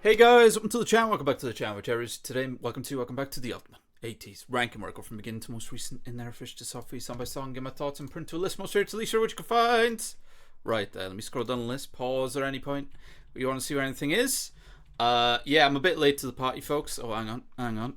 Hey guys, welcome to the channel, welcome back to the channel, whichever is today, welcome back to the ultimate ATEEZ ranking where I go from beginning to most recent in there, fish to softly, song by song, get my thoughts and print to a list, most favorite to least, which you can find. Right there, let me scroll down the list, pause at any point. You want to see where anything is? Yeah, I'm a bit late to the party, folks. Oh, hang on. I'm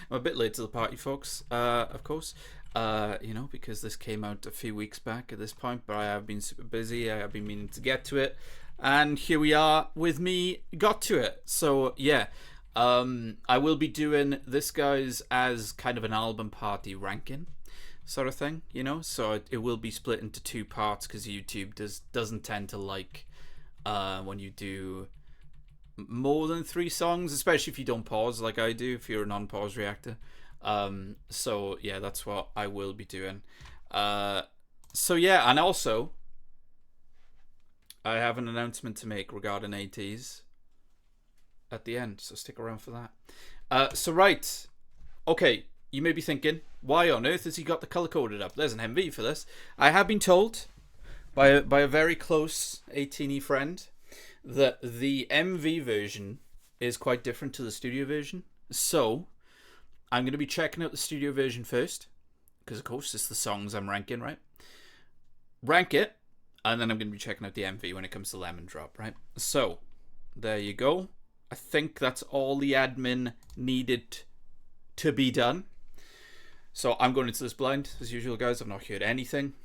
a bit late to the party, folks, of course. You know, because this came out a few weeks back at this point, but I have been super busy. I have been meaning to get to it, and here we are with me got to it. So yeah, I will be doing this, guys, as kind of an album party ranking sort of thing, you know. So it will be split into two parts because YouTube doesn't tend to like when you do more than 3 songs, especially if you don't pause like I do, if you're a non-pause reactor. So yeah, that's what I will be doing. So yeah, and also I have an announcement to make regarding ATEEZ at the end, so stick around for that. So right, okay, you may be thinking, why on earth has he got the color coded up? There's an MV for this. I have been told by a very close ATEEZ friend that the MV version is quite different to the studio version, so I'm going to be checking out the studio version first, because of course it's the songs I'm ranking, right? Rank it, and then I'm going to be checking out the MV when it comes to Lemon Drop, right? So, there you go. I think that's all the admin needed to be done. So I'm going into this blind, as usual, guys. I've not heard anything.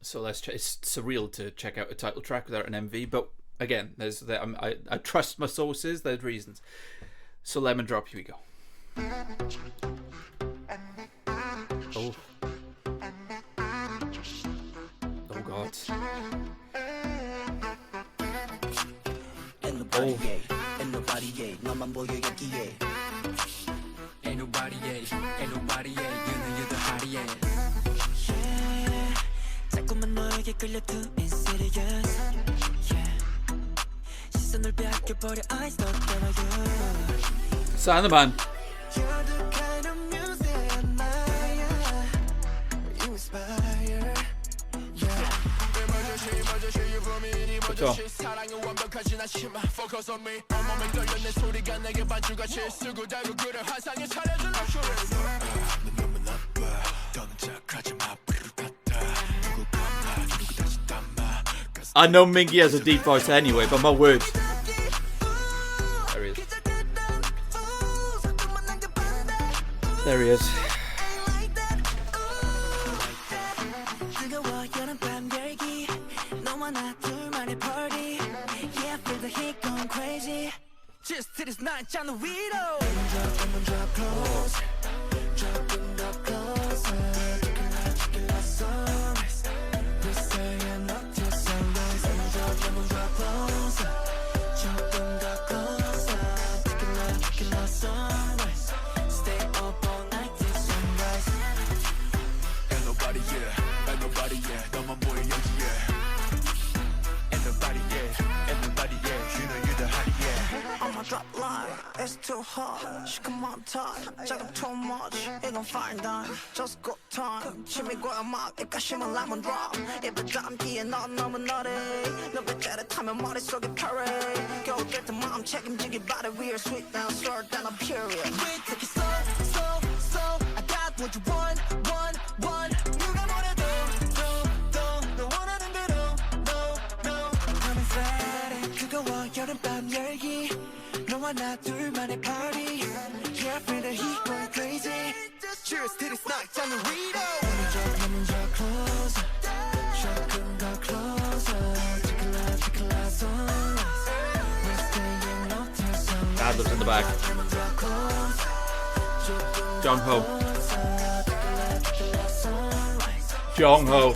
So let's check. It's surreal to check out a title track without an MV, but again, I trust my sources, there's reasons. So Lemon Drop, here we go. Oh. Oh god. Sign the man. 그쵸. I know Mingy has a deep voice anyway, but my words. There he is. There he is. Just to this night on the window. Drop line, it's too hot. She come on top, 작업 too much. It gon' fire down, just go time. 침이 고여 막 입가심은 lemon drop. 입을 감기에 넌 너무 너래. 너 배째를 타면 머릿속에 parade. 겨울 깰때 마음 책임지기 바래. We are sweet now, short than a period. We take it slow, slow, slow. I got what you want, want. 누가 뭐래도, 너 원하는 대로, no. I'm excited. 뜨거워 여름밤 열기. 너와 나 둘만의 party. Yeah, I feel the heat going crazy. Cheers to this night, on the window. Lemon drop closer. 조금 더 closer. Tequila sunrise. We're staying up till sunrise. Adlibs in the back. Jong Ho. Jong Ho.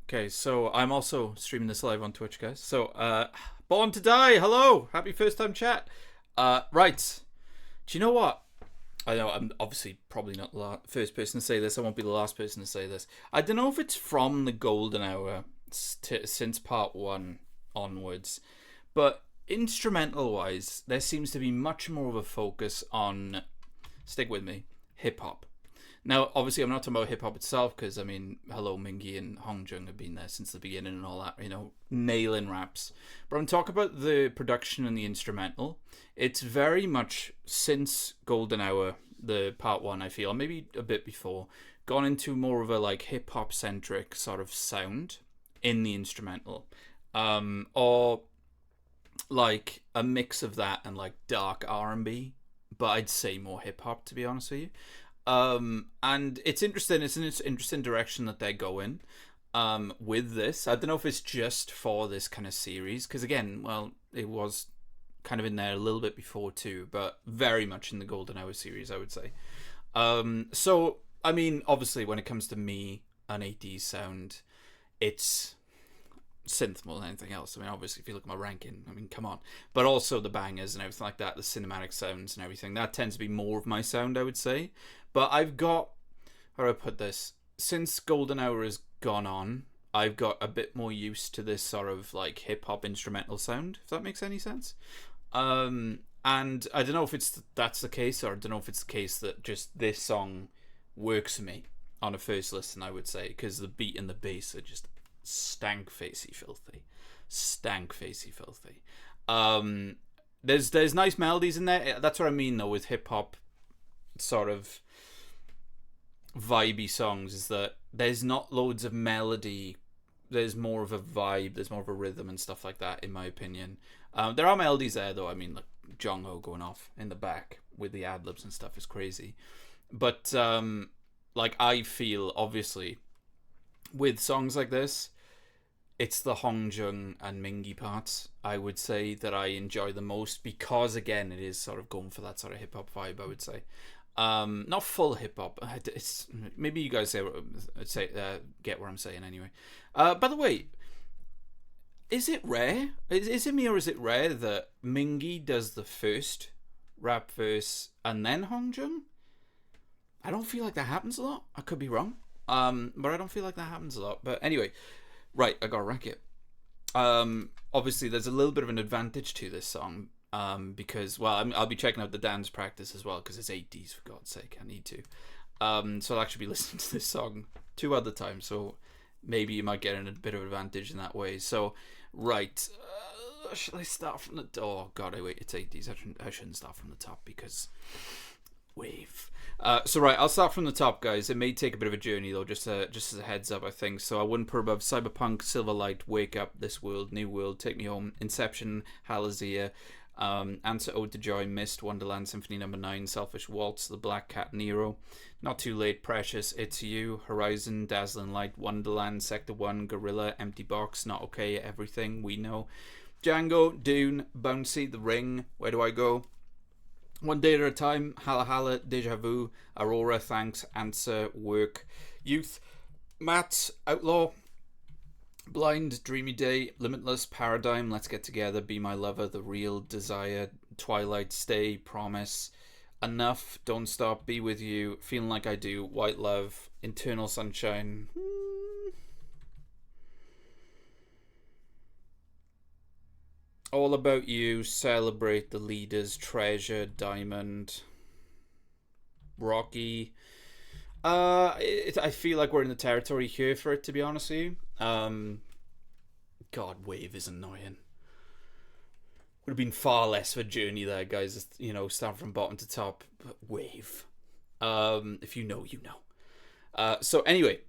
Okay, so I'm also streaming this live on Twitch, guys. So, Born to Die, hello! Happy first time chat. Right. Do you know what? I know I'm obviously probably not the first person to say this. I won't be the last person to say this. I don't know if it's from the golden hour since part one onwards, but instrumental wise, there seems to be much more of a focus on, stick with me, hip hop. Now, obviously, I'm not talking about hip hop itself because, I mean, hello, Mingy and Hongjung have been there since the beginning and all that, you know, nailing raps. But I'm talking about the production and the instrumental. It's very much since Golden Hour, the part one, I feel, maybe a bit before, gone into more of a like hip hop centric sort of sound in the instrumental. Or like a mix of that and like dark R&B, but I'd say more hip hop, to be honest with you. And it's interesting. It's an interesting direction that they're going with this. I don't know if it's just for this kind of series, because again, well, it was kind of in there a little bit before too, but very much in the Golden Hour series, I would say. So I mean, obviously, when it comes to me and ATEEZ sound, it's synth more than anything else. I mean, obviously, if you look at my ranking, I mean, come on. But also the bangers and everything like that, the cinematic sounds and everything, that tends to be more of my sound, I would say. But I've got, how do I put this? Since Golden Hour has gone on, I've got a bit more used to this sort of like hip hop instrumental sound, if that makes any sense. And I don't know if that's the case, or I don't know if it's the case that just this song works for me on a first listen, I would say, because the beat and the bass are just stank facey filthy. There's nice melodies in there. That's what I mean though with hip hop sort of vibey songs, is that there's not loads of melody. There's more of a vibe, there's more of a rhythm and stuff like that, in my opinion. There are melodies there though. I mean, like Jongho going off in the back with the ad-libs and stuff is crazy. But like, I feel obviously with songs like this, it's the Hongjung and Mingy parts, I would say, that I enjoy the most, because again, it is sort of going for that sort of hip hop vibe, I would say. Not full hip hop. It's maybe you guys get what I'm saying anyway. By the way, is it rare? Is it me, or is it rare that Mingy does the first rap verse and then Hongjung? I don't feel like that happens a lot. I could be wrong. But I don't feel like that happens a lot. But anyway, right, I gotta rank it. Obviously, there's a little bit of an advantage to this song. Because, well, I'll be checking out the dance practice as well, because it's ATEEZ, for God's sake, I need to. So I'll actually be listening to this song 2 other times, so maybe you might get in a bit of advantage in that way. So, right, shall I start from the... Oh, God, wait, it's ATEEZ. I shouldn't start from the top, because... Wave. So, right, I'll start from the top, guys. It may take a bit of a journey, though, just as a heads up, I think. So I wouldn't put above Cyberpunk, Silverlight, Wake Up, This World, New World, Take Me Home, Inception, Halazia, Answer Ode to Joy, Mist, Wonderland, Symphony No. 9, Selfish Waltz, The Black Cat, Nero, Not Too Late, Precious, It's You, Horizon, Dazzling Light, Wonderland, Sector 1, Gorilla, Empty Box, Not Okay, Everything, We Know, Django, Dune, Bouncy, The Ring, Where Do I Go, One Day at a Time, Hala Hala, Deja Vu, Aurora, Thanks, Answer, Work, Youth, Matt, Outlaw, Blind, Dreamy Day, Limitless, Paradigm, Let's Get Together, Be My Lover, The Real, Desire, Twilight, Stay, Promise, Enough, Don't Stop, Be With You, Feeling Like I Do, White Love, Internal Sunshine, All About You, Celebrate, The Leaders, Treasure, Diamond, Rocky. I feel like we're in the territory here for it, to be honest with you. God, Wave is annoying. Would have been far less of a journey there, guys. You know, start from bottom to top. But Wave. If you know, you know. So anyway.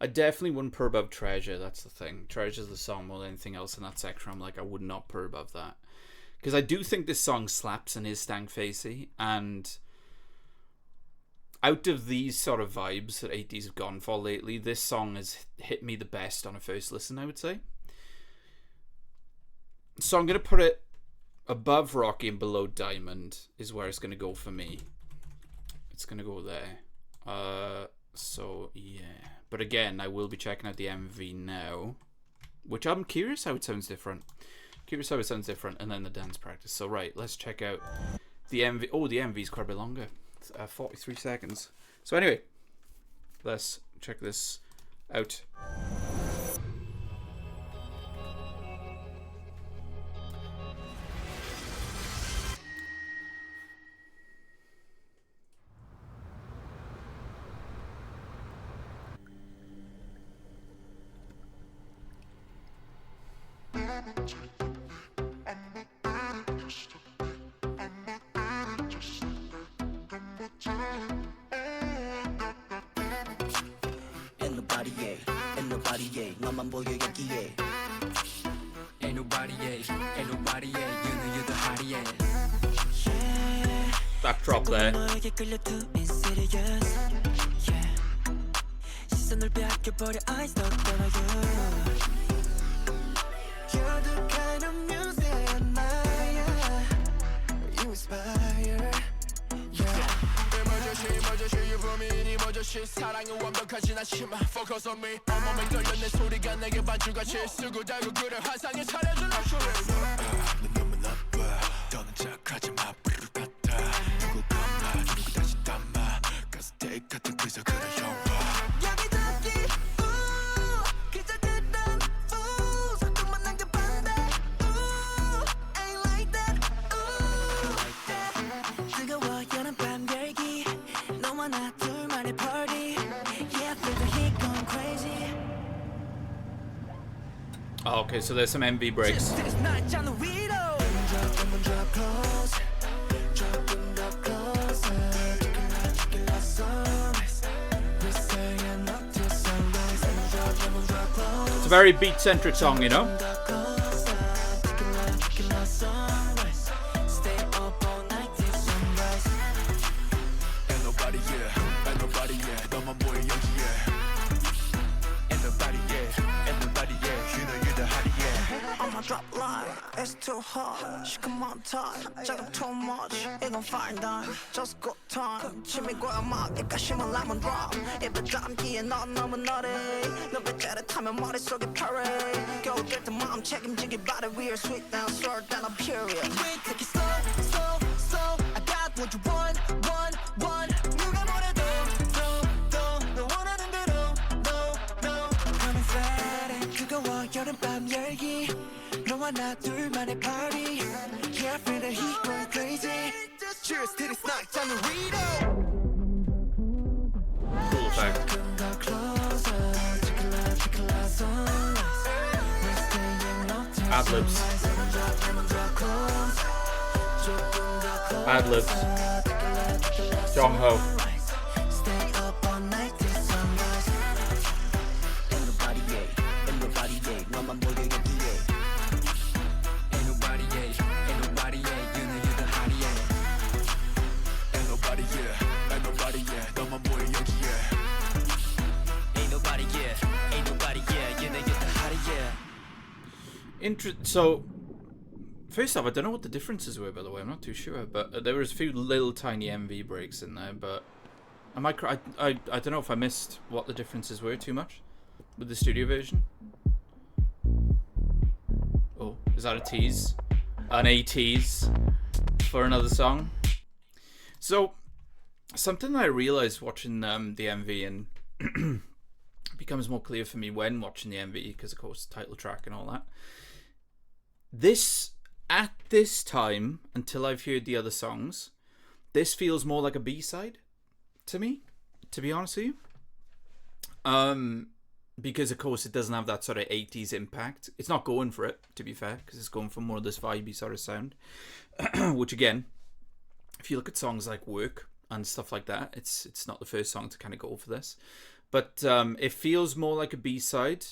I definitely wouldn't purr above Treasure, that's the thing. Treasure's the song more than anything else in that section. I'm like, I would not purr above that. Because I do think this song slaps and is stank facey, and out of these sort of vibes that ATEEZ have gone for lately, this song has hit me the best on a first listen, I would say. So I'm going to put it above Rocky and below Diamond is where it's going to go for me. It's going to go there. So, yeah. But again, I will be checking out the MV now, which I'm curious how it sounds different. Curious how it sounds different, and then the dance practice. So right, let's check out the MV. Oh, the MV is quite a bit longer. It's, 43 seconds. So anyway, let's check this out. 너만 보여 여기에 Ain't nobody, ain't nobody, you know you're the hottie, Backdrop there. 너에게 끌려 too insidious 시선을 빼앗겨버려 eyes not gonna You're the kind of music you inspire emergency 유부민이 머저씨 사랑은 완벽하진 않지만 Focus on me 온몸에 떨려 내 소리가 내게 반주같이 쓰고 달고 그래 환상에 차려준 luxury 넌 너무 나빠 더는 착하지마 뿌리를 같아 누구 감아 누구 다시 담아 가스 테이크 같은 그저 그런 영화 여기 저기 기절들은 속도만 남겨봤네 Ain't like that 뜨거워 여름밤 열기 너와 나 둘만의 party Yeah, feel the heat going crazy Oh, okay, so there's some MV breaks. This night on the window drop close drop closer Tequila sunrise We're staying up till sunrise drop close It's a very beat-centric song, you know? Tequila sunrise Stay up all night till sunrise Ain't nobody, 너만 보여 여기에 Ain't nobody, you know you're the hottie, I'ma drop line, it's too hot. She come on time, 작업 too much. It gon' find time, just go time. 침이 고여 막 입가심은 lemon drop. 입에 담기에 넌 너무 너래. 너 배째를 타면 머릿속에 parade. 겨울 뜰때 마음 책임지기 바래. We are sweet and sour than a period. We take it slow. I got what you want. 누가 뭐래도 너 원하는 대로 no. Coming Friday, 뜨거워 여름밤 열기. 너와 나 둘만의 party Yeah, I feel the heat going crazy Cheers to this night on the window Cool effect. Come closer Tequila sunrise We're staying up till Ad-libs. Ad-libs. Jong-ho. Stay up all night till sunrise Ain't nobody, 너만 보여 여기에 Ain't nobody, you know you're the hottie, Ain't nobody, 너만 보여 여기에 Ain't nobody, you know you're the hottie, So, first off, I don't know what the differences were, by the way. I'm not too sure, but there was a few little tiny MV breaks in there. But I don't know if I missed what the differences were too much with the studio version. Oh, is that a tease? An ATEEZ for another song? So, something I realized watching the MV, and it becomes more clear for me when watching the MV, because of course title track and all that. At this time, until I've heard the other songs, this feels more like a B-side to me, to be honest with you. Because of course it doesn't have that sort of 80s impact. It's not going for it, to be fair, because it's going for more of this vibey sort of sound. Which again, if you look at songs like Work and stuff like that, it's not the first song to kind of go for this. But it feels more like a B-side.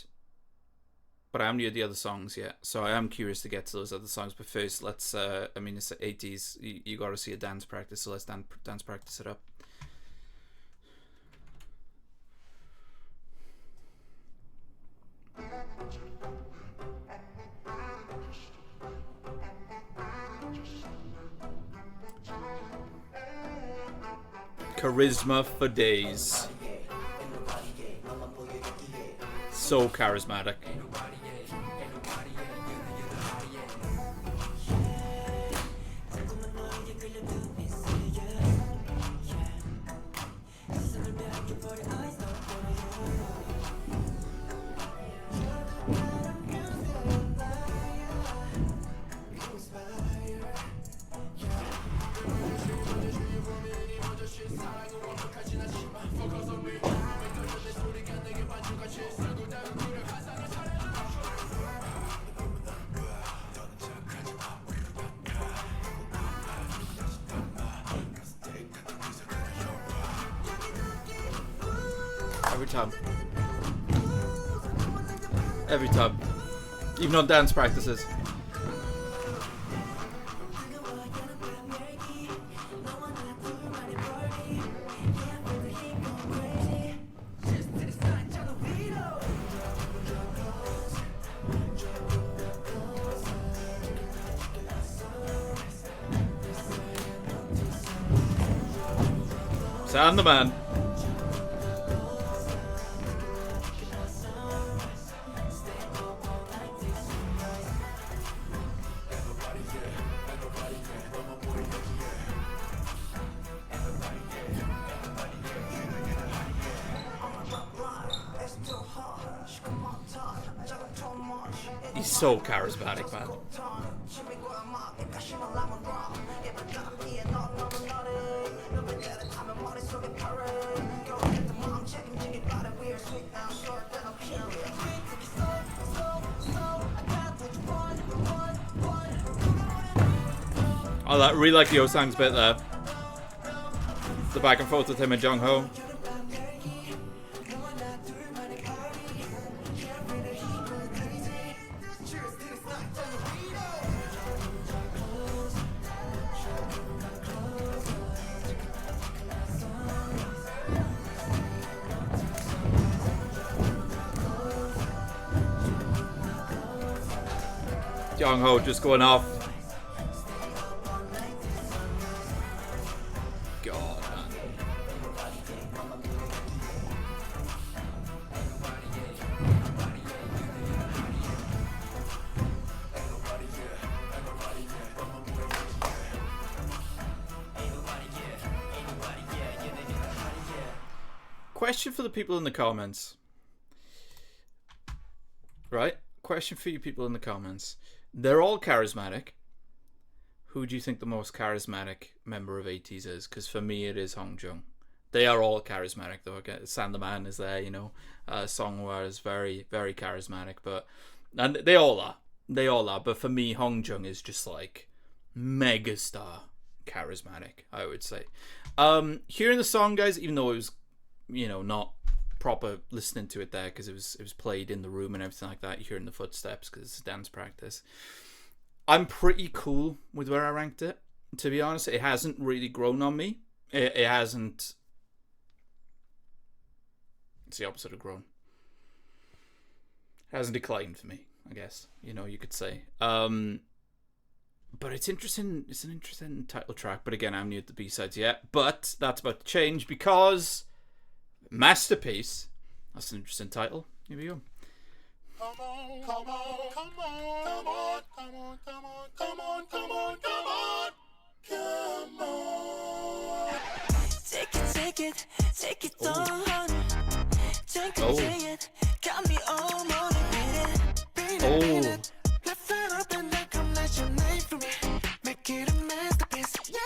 But I haven't heard the other songs yet, so I am curious to get to those other songs. But first, let's, it's the 80s, you got to see a dance practice, so let's dance practice it up. Charisma for days. So charismatic. Every time. Every time. Even on dance practices. Sound the man. He's so charismatic, man. I really like the O-Sang's bit there. The back and forth with him and Jung-ho. Jung-ho just going off. God, man. Question for the people in the comments. Right? Question for you people in the comments. They're all charismatic. Who do you think the most charismatic member of ATEEZ is? Because for me, it is Hongjung. They are all charismatic, though. Okay, Sandaman is there, you know. Songhwa is very, very charismatic, and they all are. They all are. But for me, Hongjung is just like megastar charismatic, I would say. Hearing the song, guys, even though it was, you know, not proper listening to it there because it was played in the room and everything like that, you're hearing the footsteps because it's a dance practice. I'm pretty cool with where I ranked it, to be honest. It hasn't really grown on me. It hasn't. It's the opposite of grown. It hasn't declined for me, I guess, you know, you could say. But it's interesting. It's an interesting title track. But again, I'm new at the B-sides yet. But that's about to change because Masterpiece. That's an interesting title. Here we go. Come on, come on, come on, come on, come on, come on, come on, come on, come on, come on. Take it on. Take it, got me all motivated. Let's set up and then come let your name for me. Make it a masterpiece, yeah.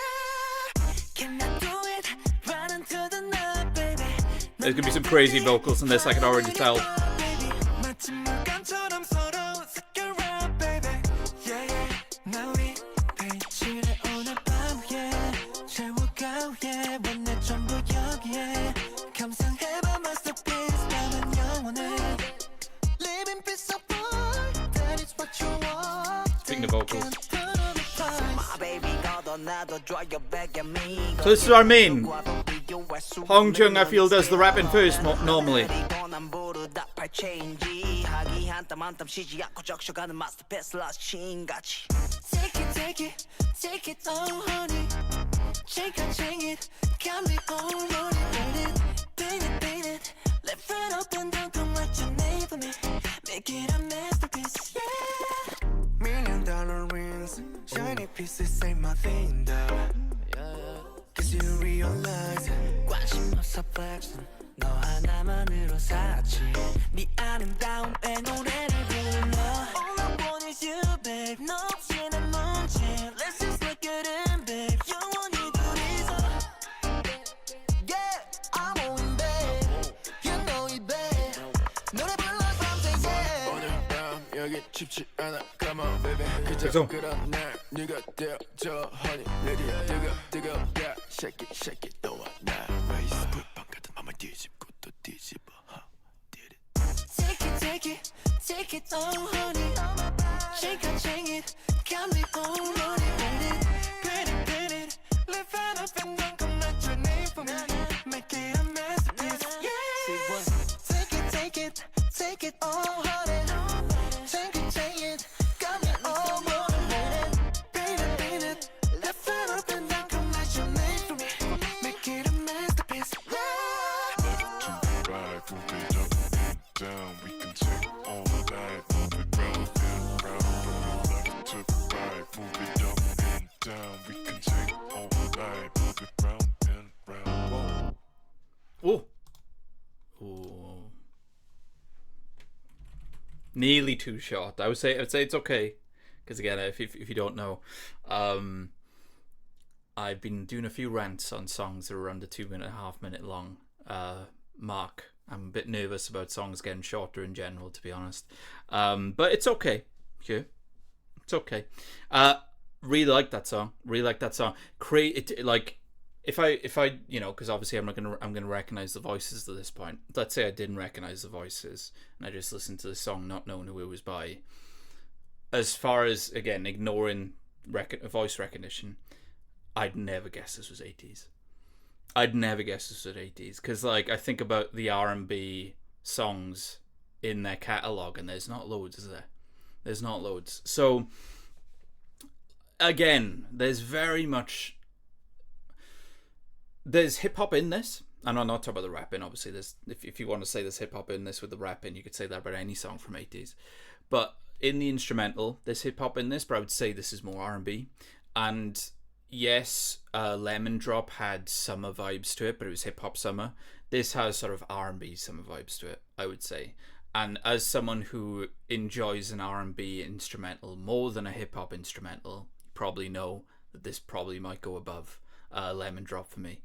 Can I do it? Right into the night, baby. There's gonna be some crazy vocals in this, I can already tell. Speaking of vocals. So this is what I mean. Hongjung, I feel, does the rapping first normally. Take it all, honey. Shake it, got me all motivated. Paint it, lift it up and down, come write your name for me. Make it a masterpiece, yeah. $1 million rings, shiny pieces ain't my thing, though. 내겐 쉽지 않아 come on baby 그저 그런 날 네가 되어줘 honey lady 뜨거 yeah shake it 너와 나 race 불판 같은 맘을 뒤집고 또 뒤집어 did it take it oh honey shake it got me all on it beat it live it up and don't come not your name for me make it a masterpiece yeah take it all honey take it got me all on it beat it live it up and don't come not your name for me make it a masterpiece left to right move it up and down we can take all night move it round and round from the left to right move it up and down we can take all night move it round and round Oh. Oh. Nearly too short. I would say it's okay, because again, if you don't know, I've been doing a few rants on songs that are around the 2.5 minute long mark. I'm a bit nervous about songs getting shorter in general, to be honest, but it's okay. Yeah, it's okay. Really like that song. Create it like. If I you know, because obviously I'm gonna recognize the voices at this point. Let's say I didn't recognize the voices and I just listened to the song not knowing who it was by. As far as, again, ignoring voice recognition, I'd never guess this was ATEEZ. Because like I think about the R&B songs in their catalogue and there's not loads, is there? There's not loads. So again, there's hip hop in this, and I'm not talking about the rapping. Obviously, there's if you want to say there's hip hop in this with the rapping, you could say that about any song from ATEEZ. But in the instrumental, there's hip hop in this, but I would say this is more R&B. And yes, Lemon Drop had summer vibes to it, but it was hip hop summer. This has sort of R&B summer vibes to it, I would say. And as someone who enjoys an R&B instrumental more than a hip hop instrumental, you probably know that this probably might go above Lemon Drop for me.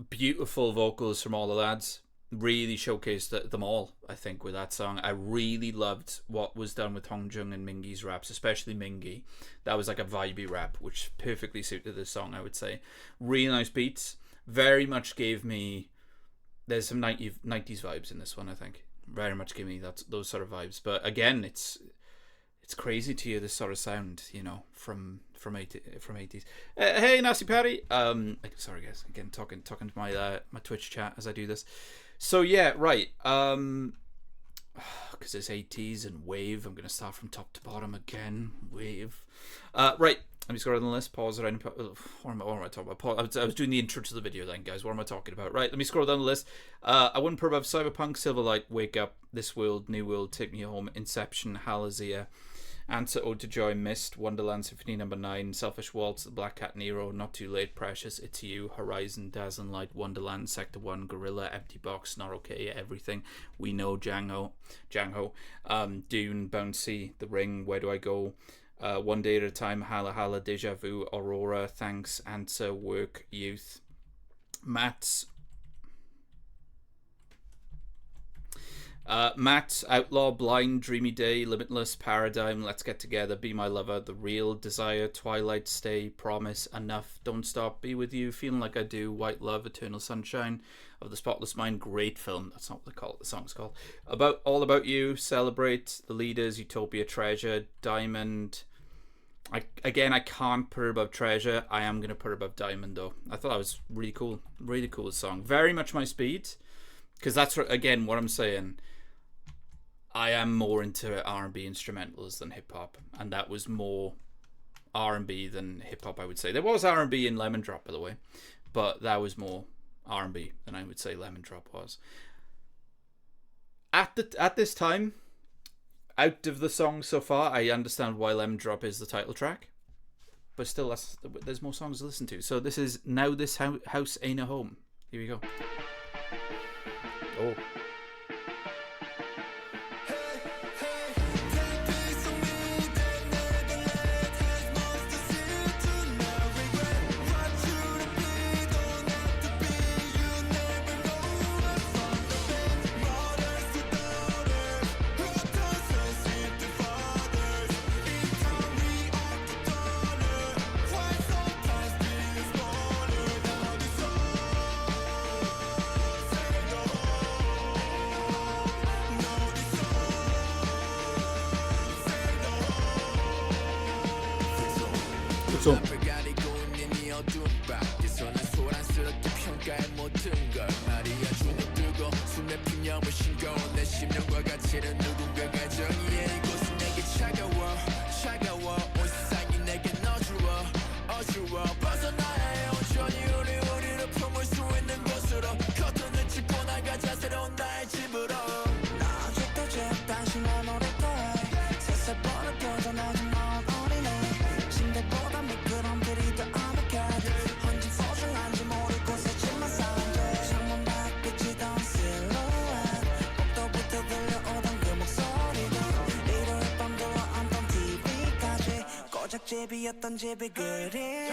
Beautiful vocals from all the lads. Really showcased them all, I think, with that song. I really loved what was done with Hongjung and Mingi's raps, especially Mingi. That was like a vibey rap, which perfectly suited this song, I would say. Really nice beats. Very much gave me... There's some 90s vibes in this one, I think. Very much gave me those sort of vibes. But again, it's crazy to hear this sort of sound, you know, from ATEEZ. Hey, Nasty Patty. Sorry guys, again talking to my Twitch chat as I do this. So yeah, right. Because it's ATEEZ and Wave. I'm gonna start from top to bottom again. Wave. Right. Let me scroll down the list. Pause it. What am I talking about? I was doing the intro to the video then, guys. What am I talking about? Right. Let me scroll down the list. I wouldn't put above Cyberpunk, Silverlight, Wake Up, This World, New World, Take Me Home, Inception, Halazia, Answer Ode to Joy, Mist, Wonderland Symphony No. 9, Selfish Waltz, The Black Cat Nero, Not Too Late, Precious, It's You, Horizon, Dazzling Light, Wonderland, Sector 1, Gorilla, Empty Box, Not Okay, Everything, We Know, Jangho, Dune, Bouncy, The Ring, Where Do I Go, One Day at a Time, Hala Hala, Deja Vu, Aurora, Thanks, Answer, Work, Youth, Matt's Outlaw, Blind, Dreamy Day, Limitless, Paradigm, Let's Get Together, Be My Lover, The Real, Desire, Twilight, Stay, Promise, Enough, Don't Stop, Be With You, Feeling Like I Do, White Love, Eternal Sunshine of the Spotless Mind, great film, that's not what the song's called, All About You, Celebrate, The Leaders, Utopia, Treasure, Diamond. I can't put it above Treasure. I am going to put it above Diamond though. I thought that was really cool song, very much my speed, because that's again what I'm saying. I am more into R&B instrumentals than hip-hop, and that was more R&B than hip-hop, I would say. There was R&B in Lemon Drop, by the way, but that was more R&B than I would say Lemon Drop was. At this time, out of the songs so far, I understand why Lemon Drop is the title track, but still, there's more songs to listen to. So this is Now This House Ain't a Home. Here we go. Oh. So 집이었던 집이 그리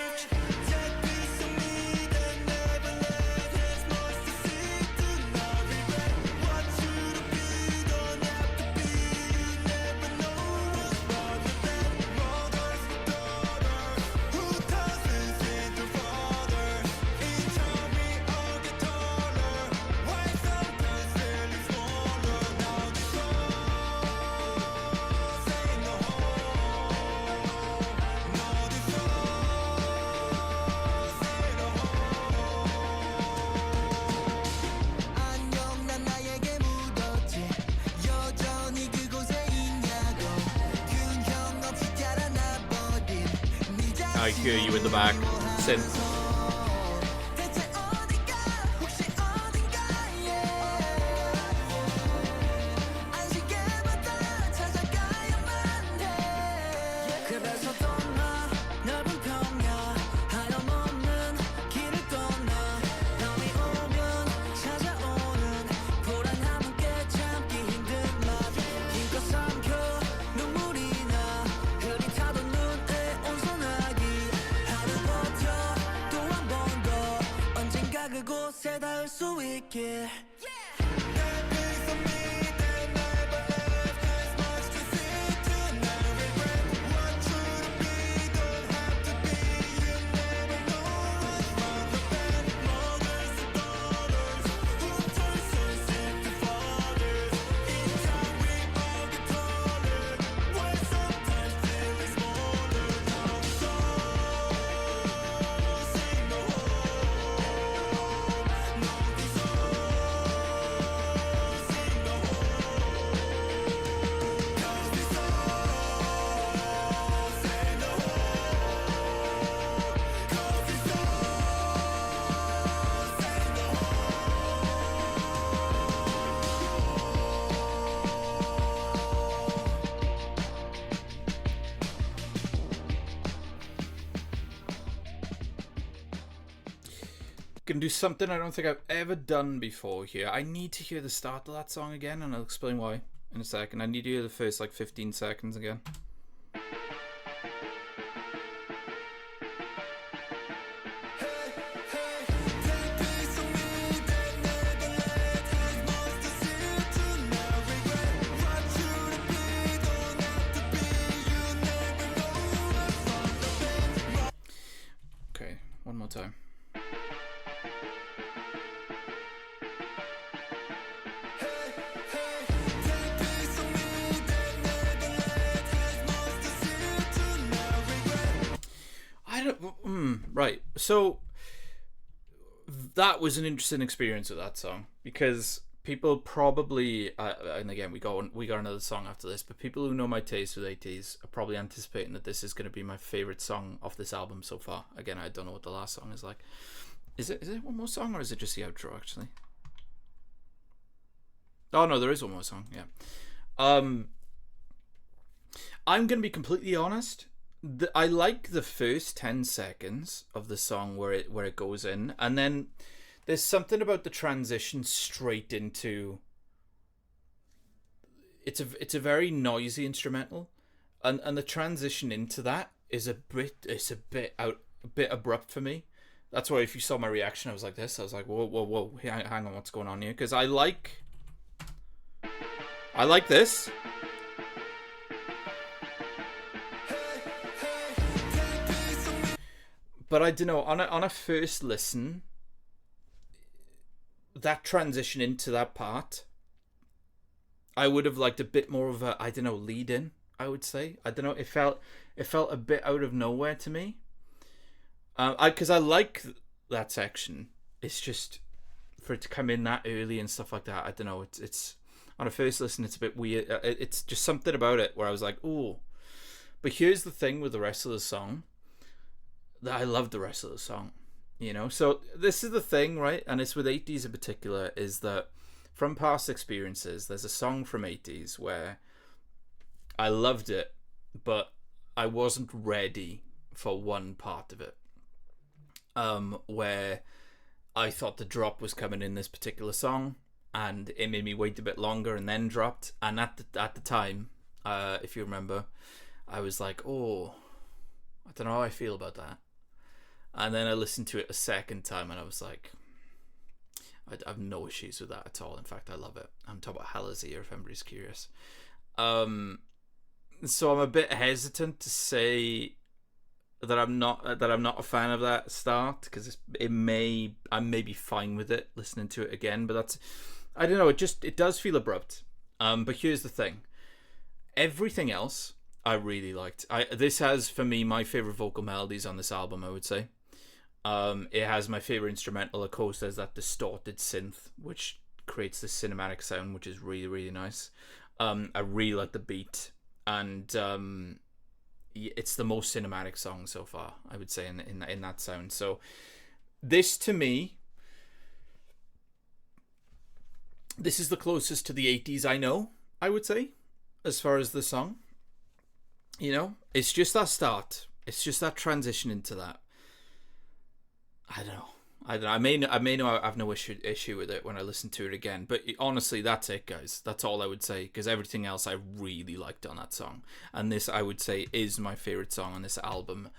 I hear you in the back. Synth. 그곳에 닿을 수 있게 Gonna do something I don't think I've ever done before here. I need to hear the start of that song again, and I'll explain why in a second. I need to hear the first like 15 seconds again. Okay, one more time. Right, so that was an interesting experience with that song because people probably, and again we got another song after this, but people who know my taste with ATEEZ are probably anticipating that this is going to be my favorite song off this album so far. Again, I don't know what the last song is like. Is it one more song or is it just the outro actually? Oh no, there is one more song. Yeah. I'm going to be completely honest. I like the first 10 seconds of the song where it goes in, and then there's something about the transition straight into it's a very noisy instrumental, and the transition into that is a bit abrupt for me. That's why if you saw my reaction, I was like this. I was like, whoa, hang on, what's going on here? Because I like this. But I don't know, on a first listen, that transition into that part, I would have liked a bit more of a, I don't know, lead in, I would say. I don't know, it felt a bit out of nowhere to me. Because I like that section. It's just for it to come in that early and stuff like that. I don't know. It's on a first listen, it's a bit weird. It's just something about it where I was like, ooh. But here's the thing with the rest of the song. That I love the rest of the song. You know, so this is the thing, right? And it's with ATEEZ in particular, is that from past experiences, there's a song from ATEEZ where I loved it, but I wasn't ready for one part of it. Where I thought the drop was coming in this particular song, and it made me wait a bit longer and then dropped. And at the time, if you remember, I was like, oh, I don't know how I feel about that. And then I listened to it a second time and I was like, I have no issues with that at all. In fact, I love it. I'm talking about ATEEZ here, if anybody's curious. So I'm a bit hesitant to say that I'm not a fan of that start, because I may be fine with it listening to it again, but that's, I don't know, it does feel abrupt. But here's the thing. Everything else I really liked. This has, for me, my favorite vocal melodies on this album, I would say. It has my favorite instrumental. Of course, there's that distorted synth, which creates this cinematic sound, which is really, really nice. I really like the beat, and it's the most cinematic song so far, I would say, in that sound. So this, to me, this is the closest to the ATEEZ I know, I would say, as far as the song. You know, it's just that start. It's just that transition into that. I don't know. I may know I have no issue with it when I listen to it again. But honestly, that's it, guys. That's all I would say, because everything else I really liked on that song. And this, I would say, is my favorite song on this album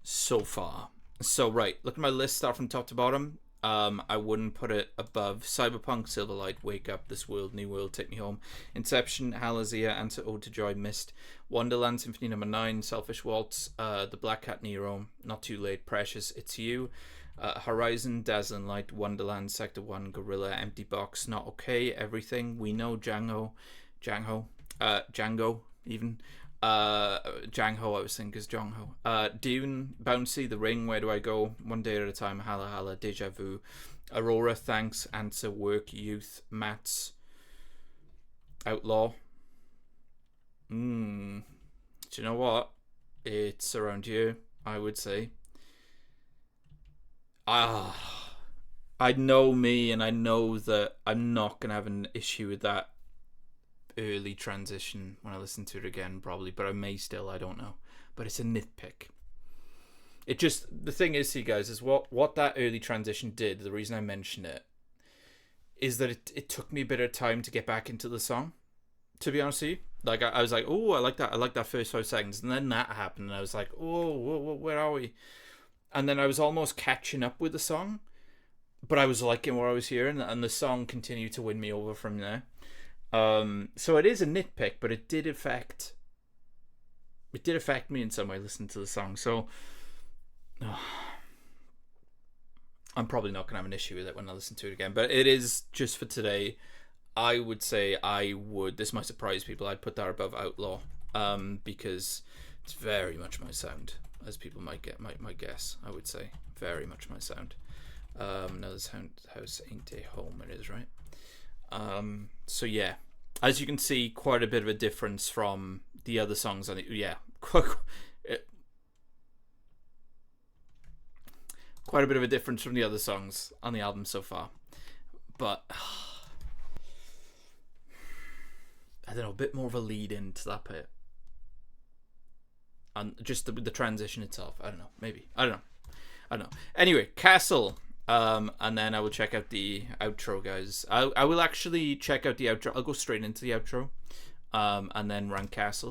so far. So, right, look at my list, start from top to bottom. I wouldn't put it above Cyberpunk, Silverlight, Wake Up, This World, New World, Take Me Home, Inception, ATEEZ, Answer Ode to Joy, Mist, Wonderland, Symphony No. 9, Selfish Waltz, The Black Cat Nero, Not Too Late, Precious, It's You, Horizon, Dazzling Light, Wonderland, Sector 1, Gorilla, Empty Box, Not Okay, Everything, We Know, Django, even. Jangho, I was thinking, is Jongho. Dune, Bouncy, The Ring, Where Do I Go, One Day at a Time, Hala Hala, Deja Vu, Aurora, Thanks, Answer, Work, Youth, Mats, Outlaw. Do you know what? It's around here, I would say. I know me, and I know that I'm not going to have an issue with that early transition when I listen to it again, probably, but I may still, I don't know. But it's a nitpick. It just, the thing is, see guys, is what that early transition did, the reason I mention it, is that it took me a bit of time to get back into the song, to be honest with you. Like, I was like, oh, I like that first 5 seconds, and then that happened, and I was like, oh, where are we? And then I was almost catching up with the song, but I was liking what I was hearing, and the song continued to win me over from there. So it is a nitpick, but it did affect me in some way listening to the song. So I'm probably not gonna have an issue with it when I listen to it again. But it is, just for today, I would say this might surprise people, I'd put that above Outlaw, because it's very much my sound, as people might guess. I would say very much my sound. No, this house ain't a home. It is, right? So yeah, as you can see, quite a bit of a difference from the other songs on it. Yeah, quite a bit of a difference from the other songs on the album so far. But I don't know, a bit more of a lead into that bit, and just the transition itself. I don't know, maybe, I don't know. Anyway, Castle. And then I will check out the outro, guys. I will actually check out the outro. I'll go straight into the outro, and then rank Castle.